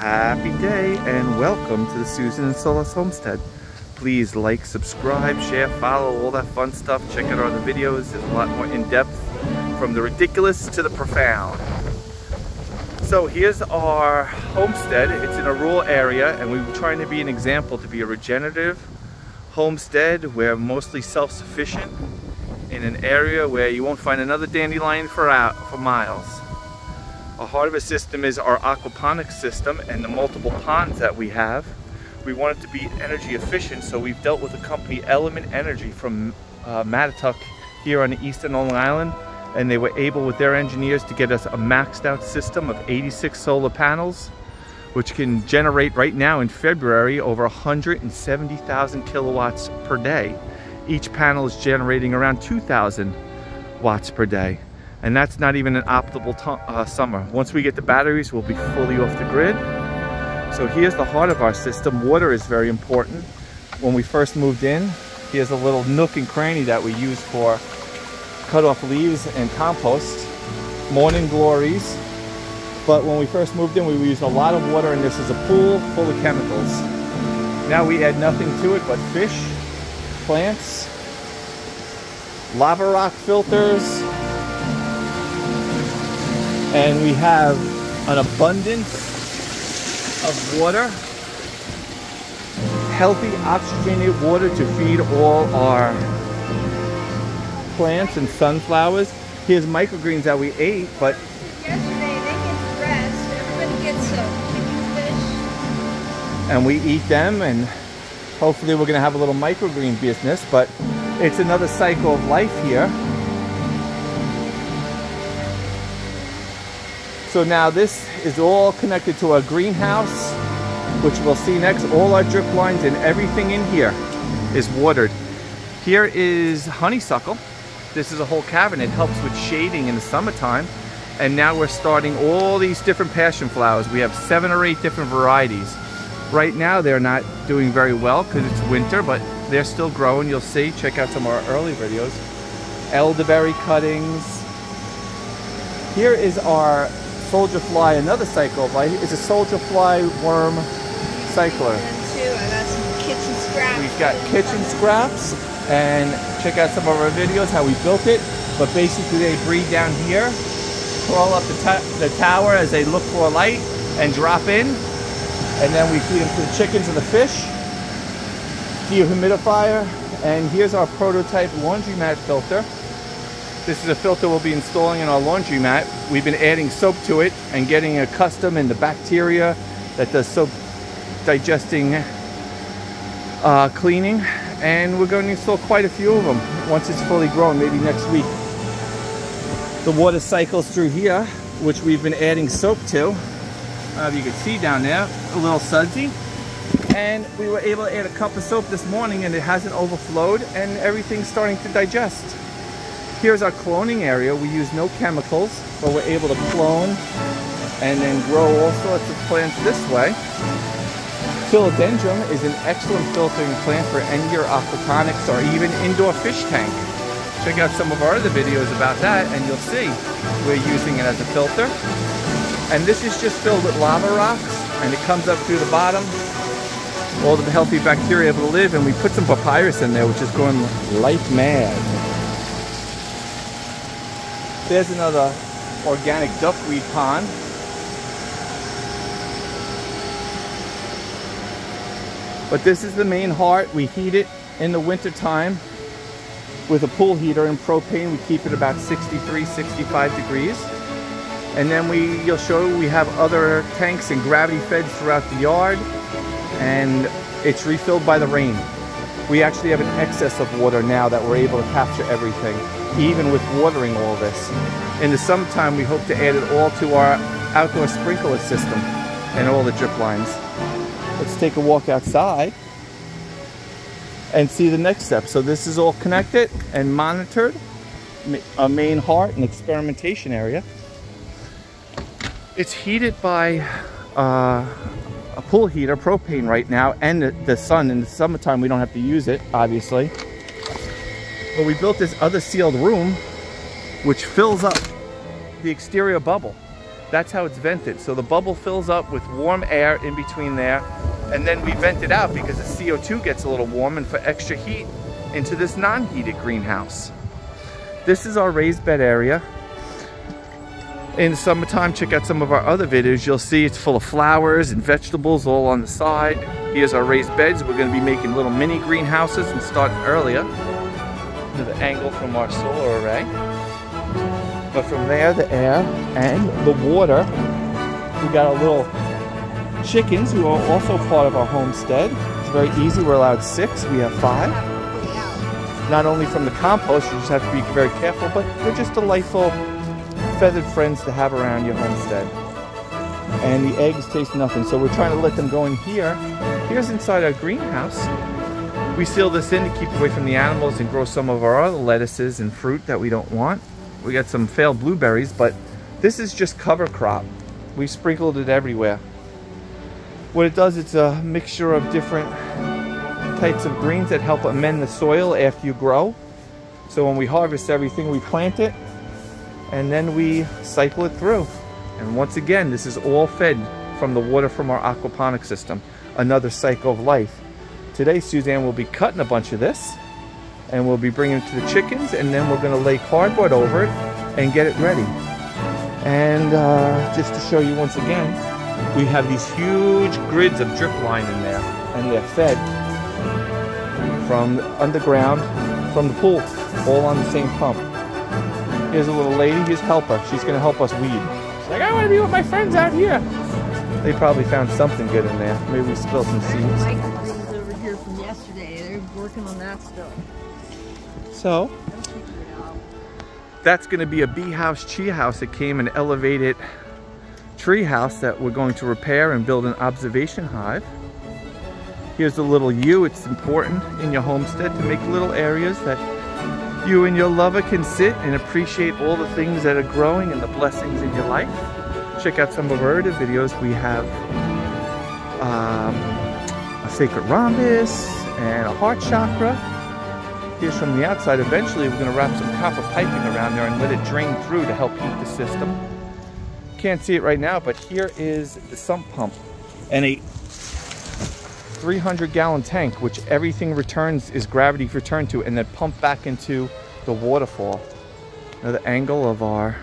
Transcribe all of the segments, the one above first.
Happy day and welcome to the Susan and Soulless Homestead. Please like, subscribe, share, follow, all that fun stuff. Check out our other videos. There's a lot more in-depth, from the ridiculous to the profound. So here's our homestead. It's in a rural area and we were trying to be an example to be a regenerative homestead. We're mostly self-sufficient in an area where you won't find another dandelion for miles. A heart of a system is our aquaponics system and the multiple ponds that we have. We want it to be energy efficient, so we've dealt with a company, Element Energy, from Mattatuck here on the eastern Long Island, and they were able with their engineers to get us a maxed out system of 86 solar panels, which can generate right now in February over 170,000 kilowatts per day. Each panel is generating around 2,000 watts per day. And that's not even an optimal summer. Once we get the batteries, we'll be fully off the grid. So here's the heart of our system. Water is very important. When we first moved in, here's a little nook and cranny that we use for cut off leaves and compost. Morning glories. But when we first moved in, we used a lot of water, and this is a pool full of chemicals. Now we add nothing to it but fish, plants, lava rock filters, and we have an abundance of water, healthy oxygenated water to feed all our plants and sunflowers. Here's microgreens that we ate, but yesterday they get dressed, everybody gets some fish. And we eat them, and hopefully we're gonna have a little microgreen business, but it's another cycle of life here. So now this is all connected to a greenhouse, which we'll see next. All our drip lines and everything in here is watered. Here is honeysuckle. This is a whole cavern. It helps with shading in the summertime. And now we're starting all these different passion flowers. We have 7 or 8 different varieties. Right now they're not doing very well because it's winter, but they're still growing. You'll see. Check out some of our early videos. Elderberry cuttings. Here is our soldier fly, another cycle of life. It's a soldier fly worm cycler. I got some kitchen scraps. We've got kitchen scraps, and check out some of our videos how we built it. But basically they breed down here, crawl up the tower as they look for light, and drop in. And then we feed them to the chickens and the fish. Dehumidifier. And here's our prototype laundromat filter. This is a filter we'll be installing in our laundromat. We've been adding soap to it and getting accustomed in the bacteria that does soap digesting cleaning. And we're going to install quite a few of them once it's fully grown, maybe next week. The water cycles through here, which we've been adding soap to. I don't know if you can see down there, a little sudsy. And we were able to add a cup of soap this morning and it hasn't overflowed and everything's starting to digest. Here's our cloning area. We use no chemicals, but we're able to clone and then grow all sorts of plants this way. Philodendron is an excellent filtering plant for any-year aquaponics or even indoor fish tank. Check out some of our other videos about that and you'll see we're using it as a filter. And this is just filled with lava rocks and it comes up through the bottom. All the healthy bacteria able to live, and we put some papyrus in there, which is going like mad. There's another organic duckweed pond. But this is the main heart. We heat it in the winter time with a pool heater and propane. We keep it about 63, 65 degrees. And then you'll show we have other tanks and gravity feds throughout the yard, and it's refilled by the rain. We actually have an excess of water now that we're able to capture everything, even with watering all this. In the summertime, we hope to add it all to our outdoor sprinkler system and all the drip lines. Let's take a walk outside and see the next step. So this is all connected and monitored. A main heart and experimentation area. It's heated by a pool heater, propane right now, and the sun. In the summertime, we don't have to use it, obviously. But we built this other sealed room, which fills up the exterior bubble. That's how it's vented. So the bubble fills up with warm air in between there, and then we vent it out because the CO2 gets a little warm and for extra heat into this non-heated greenhouse. This is our raised bed area. In the summertime, check out some of our other videos. You'll see it's full of flowers and vegetables all on the side. Here's our raised beds. We're going to be making little mini greenhouses and starting earlier. To the angle from our solar array. But from there, the air and the water. We got our little chickens who are also part of our homestead. It's very easy. We're allowed 6. We have 5. Not only from the compost, you just have to be very careful, but they're just delightful feathered friends to have around your homestead. And the eggs taste nothing, so we're trying to let them go in here. Here's inside our greenhouse. We seal this in to keep away from the animals and grow some of our other lettuces and fruit that we don't want. We got some failed blueberries, but this is just cover crop. We sprinkled it everywhere. What it does, it's a mixture of different types of greens that help amend the soil after you grow. So when we harvest everything, we plant it and then we cycle it through. And once again, this is all fed from the water from our aquaponic system. Another cycle of life. Today, Suzanne will be cutting a bunch of this and we'll be bringing it to the chickens, and then we're going to lay cardboard over it and get it ready. And just to show you once again, we have these huge grids of drip line in there, and they're fed from underground, from the pool, all on the same pump. Here's a little lady, here's Helper. She's going to help us weed. She's like, I want to be with my friends out here. They probably found something good in there. Maybe we spilled some seeds. Microgreens over here from yesterday. They're working on that still. So, that's going to be a bee house, tree house. It came an elevated tree house that we're going to repair and build an observation hive. Here's a little U. It's important in your homestead to make little areas that you and your lover can sit and appreciate all the things that are growing and the blessings in your life. Check out some of our other videos. We have a sacred rhombus and a heart chakra. Here's from the outside. Eventually we're going to wrap some copper piping around there and let it drain through to help heat the system. Can't see it right now, but here is the sump pump and a 300-gallon tank, which everything returns is gravity returned to and then pumped back into the waterfall. Another angle of our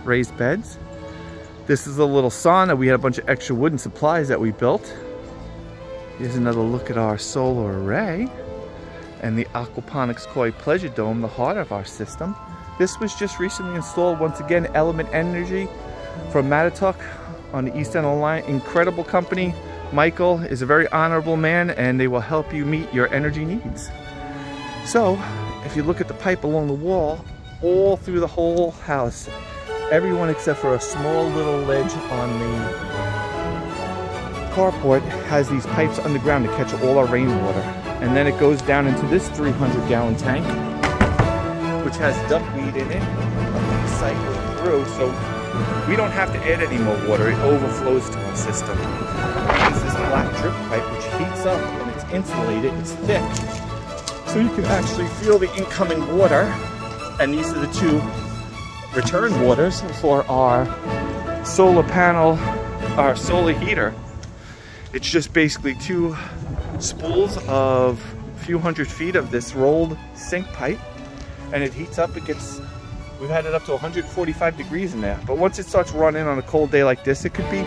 raised beds. This is a little sauna. We had a bunch of extra wood and supplies that we built. Here's another look at our solar array and the aquaponics koi pleasure dome, the heart of our system. This was just recently installed. Once again, Element Energy from Matatuck on the East End line. Incredible company. Michael is a very honorable man, and they will help you meet your energy needs. So, if you look at the pipe along the wall, all through the whole house, everyone except for a small little ledge on the carport has these pipes underground to catch all our rainwater. And then it goes down into this 300-gallon tank, which has duckweed in it, cycling through, so we don't have to add any more water. It overflows to our system. We use this black drip pipe, which heats up and it's insulated, it's thick. So you can actually feel the incoming water. And these are the two return waters for our solar panel, our solar heater. It's just basically 2 spools of a few hundred feet of this rolled sink pipe, and it heats up. It gets, we've had it up to 145 degrees in there, but once it starts running on a cold day like this, it could be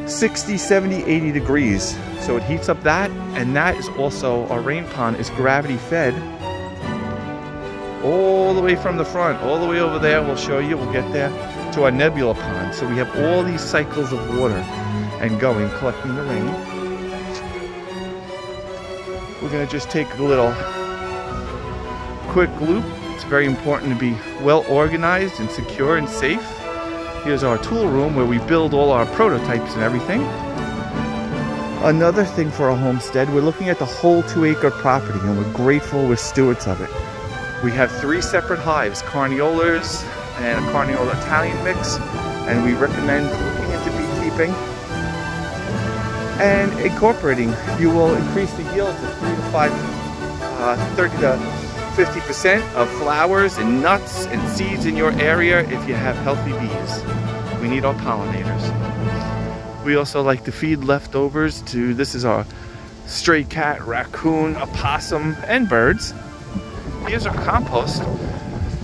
60, 70, 80 degrees. So it heats up that, and that is also, our rain pond is gravity fed all the way from the front, all the way over there. We'll show you, we'll get there, to our nebula pond. So we have all these cycles of water and going, collecting the rain. We're going to just take a little quick loop. It's very important to be well organized and secure and safe. Here's our tool room where we build all our prototypes and everything. Another thing for our homestead, we're looking at the whole 2-acre property, and we're grateful we're stewards of it. We have 3 separate hives, Carniolas and a Carniola Italian mix, and we recommend looking into beekeeping and incorporating. You will increase the yield to 30 to 50% of flowers and nuts and seeds in your area if you have healthy bees. We need our pollinators. We also like to feed leftovers to, this is our stray cat, raccoon, opossum, and birds. Here's our compost.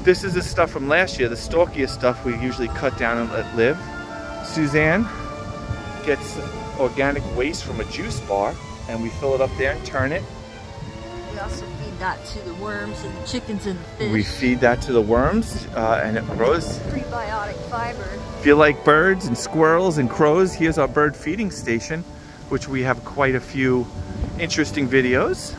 This is the stuff from last year, the stalkiest stuff we usually cut down and let live. Suzanne gets organic waste from a juice bar, and we fill it up there and turn it. We also feed that to the worms and the chickens and the fish. We feed that to the worms, and it grows. Prebiotic fiber. If you like birds and squirrels and crows, here's our bird feeding station, which we have quite a few interesting videos.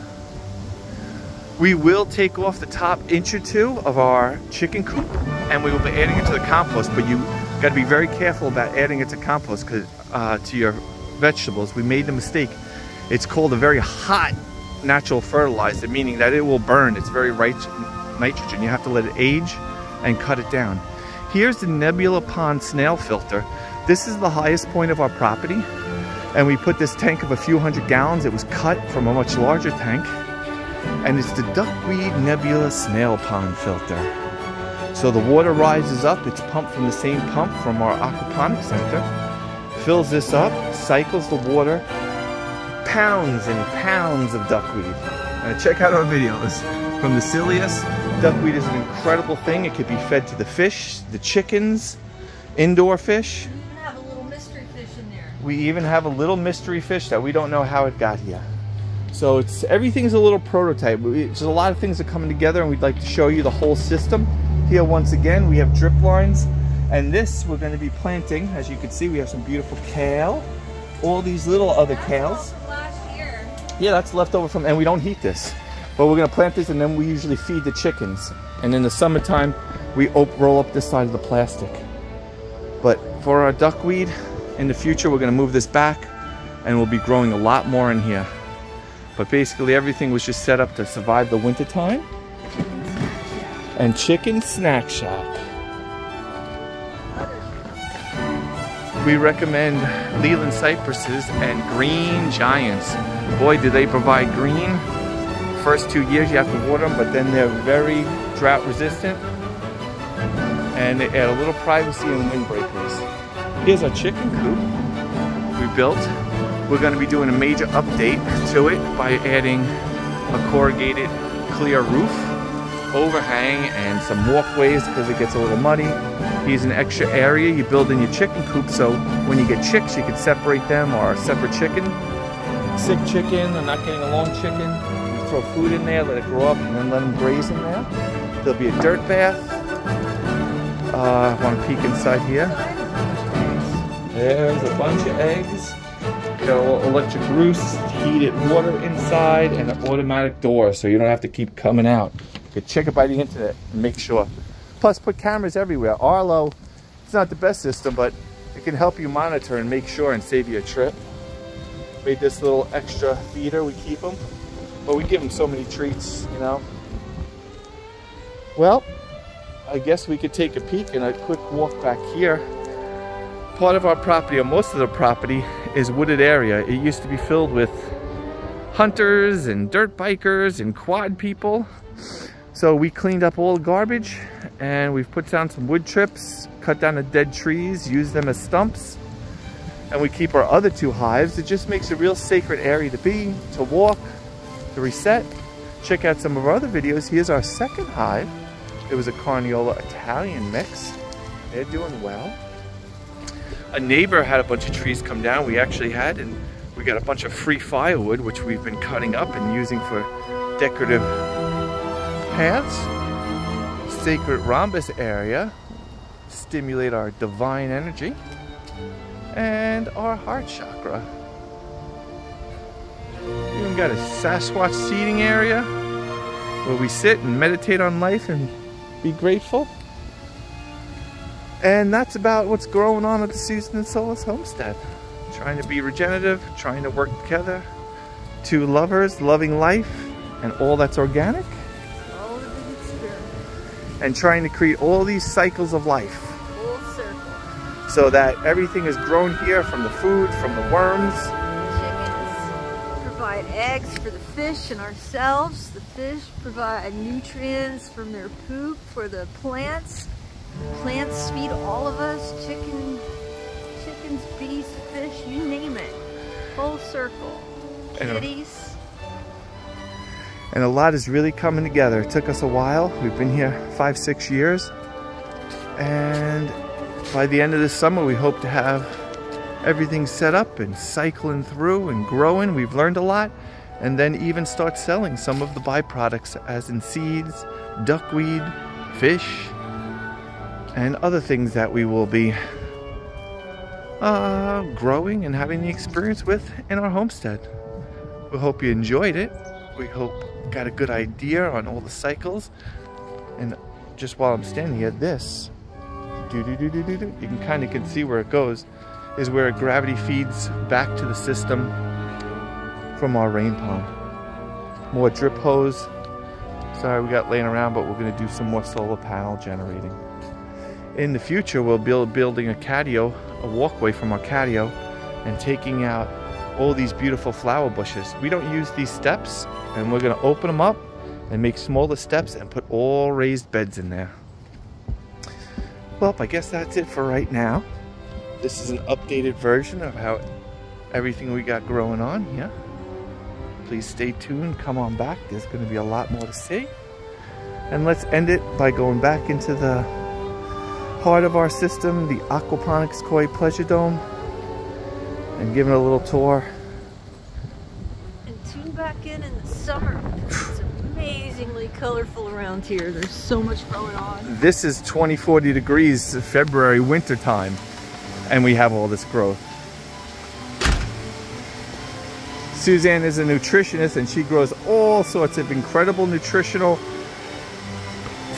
We will take off the top inch or two of our chicken coop, and we will be adding it to the compost, but you got to be very careful about adding it to compost, because to your vegetables. We made the mistake. It's called a very hot natural fertilizer, meaning that it will burn. It's very rich nitrogen. You have to let it age and cut it down. Here's the Nebula Pond snail filter. This is the highest point of our property, and we put this tank of a few hundred gallons. It was cut from a much larger tank, and it's the duckweed Nebula snail pond filter. So the water rises up. It's pumped from the same pump from our aquaponics center. Fills this up, cycles the water, pounds and pounds of duckweed. Check out our videos. From the silliest, duckweed is an incredible thing. It could be fed to the fish, the chickens, indoor fish. We even have a little mystery fish in there. We even have a little mystery fish that we don't know how it got here. So everything's a little prototype. There's a lot of things that are coming together, and we'd like to show you the whole system. Here once again we have drip lines, and this we're going to be planting. As you can see, we have some beautiful kale, all these little other kales. From last year. Yeah, that's left over from, and we don't heat this, but we're going to plant this, and then we usually feed the chickens. And in the summertime we roll up this side of the plastic. But for our duckweed in the future, we're going to move this back, and we'll be growing a lot more in here. But basically everything was just set up to survive the winter time. And chicken snack shack. We recommend Leland cypresses and green giants. Boy, do they provide green. First 2 years you have to water them, but then they're very drought resistant, and they add a little privacy and windbreakers. Here's our chicken coop we built. We're going to be doing a major update to it by adding a corrugated clear roof, overhang, and some walkways because it gets a little muddy. Here's an extra area you build in your chicken coop, so when you get chicks you can separate them, or a separate chicken. Sick chicken or not getting along chicken, you throw food in there, let it grow up, and then let them graze in there. There'll be a dirt bath. I want to peek inside here. There's a bunch of eggs. Got a little electric roost, heated water inside, and an automatic door, so you don't have to keep coming out. You can check it by the internet and make sure. Plus, put cameras everywhere. Arlo, it's not the best system, but it can help you monitor and make sure and save you a trip. Made this little extra feeder, we keep them, but we give them so many treats, you know. Well, I guess we could take a peek and a quick walk back here. Part of our property, or most of the property, is wooded area. It used to be filled with hunters and dirt bikers and quad people. So we cleaned up all the garbage, and we've put down some wood chips, cut down the dead trees, used them as stumps, and we keep our other 2 hives. It just makes a real sacred area to be, to walk, to reset. Check out some of our other videos. Here's our second hive. It was a Carniola Italian mix. They're doing well. A neighbor had a bunch of trees come down. We actually had, and we got a bunch of free firewood, which we've been cutting up and using for decorative paths. Sacred rhombus area, stimulate our divine energy, and our heart chakra. Even got a Sasquatch seating area where we sit and meditate on life and be grateful. And that's about what's going on at the Susan and Soulless Homestead. Trying to be regenerative, trying to work together. 2 lovers, loving life, and all that's organic. All of it experience. And trying to create all these cycles of life. Full circle. So that everything is grown here, from the food, from the worms. Chickens provide eggs for the fish and ourselves. The fish provide nutrients from their poop for the plants. Plants feed all of us, chickens, bees, fish, you name it. Full circle. Kitties. And a lot is really coming together. It took us a while. We've been here 5-6 years. And by the end of this summer, we hope to have everything set up and cycling through and growing. We've learned a lot. And then even start selling some of the byproducts, as in seeds, duckweed, fish, and other things that we will be growing and having the experience with in our homestead. We hope you enjoyed it. We hope you got a good idea on all the cycles. And just while I'm standing here, this, you can kind of see where it goes, is where gravity feeds back to the system from our rain pond. More drip hose. Sorry we got laying around, but we're going to do some more solar panel generating. In the future, we'll be building a catio, a walkway from our catio, and taking out all these beautiful flower bushes. We don't use these steps, and we're going to open them up and make smaller steps and put all raised beds in there. Well, I guess that's it for right now. This is an updated version of how everything we got growing on here. Please stay tuned, come on back. There's going to be a lot more to see. And let's end it by going back into the heart of our system, the Aquaponics Koi Pleasure Dome, and giving a little tour. And tune back in the summer. It's amazingly colorful around here. There's so much going on. This is 20-40 degrees February winter time, and we have all this growth. Suzanne is a nutritionist, and she grows all sorts of incredible nutritional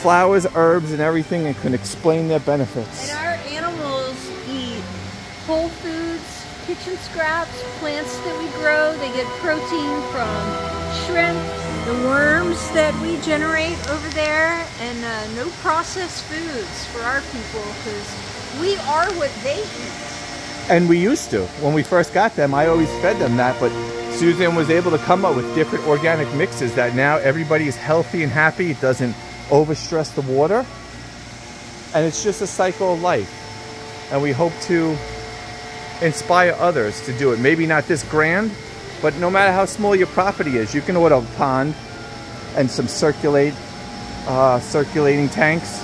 flowers, herbs, and everything, and can explain their benefits. And our animals eat whole foods, kitchen scraps, plants that we grow. They get protein from shrimp, the worms that we generate over there, and no processed foods for our people, because we are what they eat. And we used to. When we first got them, I always fed them that, but Susan was able to come up with different organic mixes that now everybody is healthy and happy. It doesn't overstress the water, and it's just a cycle of life. And we hope to inspire others to do it. Maybe not this grand, but no matter how small your property is, you can order a pond and some circulating tanks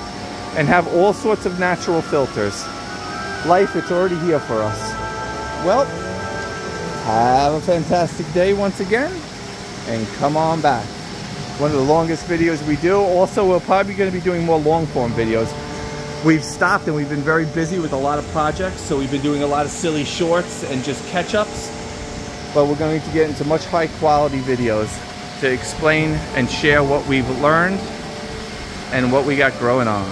and have all sorts of natural filters. Life, it's already here for us. Well, have a fantastic day once again, and come on back. One of the longest videos we do. Also, we're probably going to be doing more long form videos. We've stopped and we've been very busy with a lot of projects, so we've been doing a lot of silly shorts and just catch-ups. But we're going to get into much high quality videos to explain and share what we've learned and what we got growing on.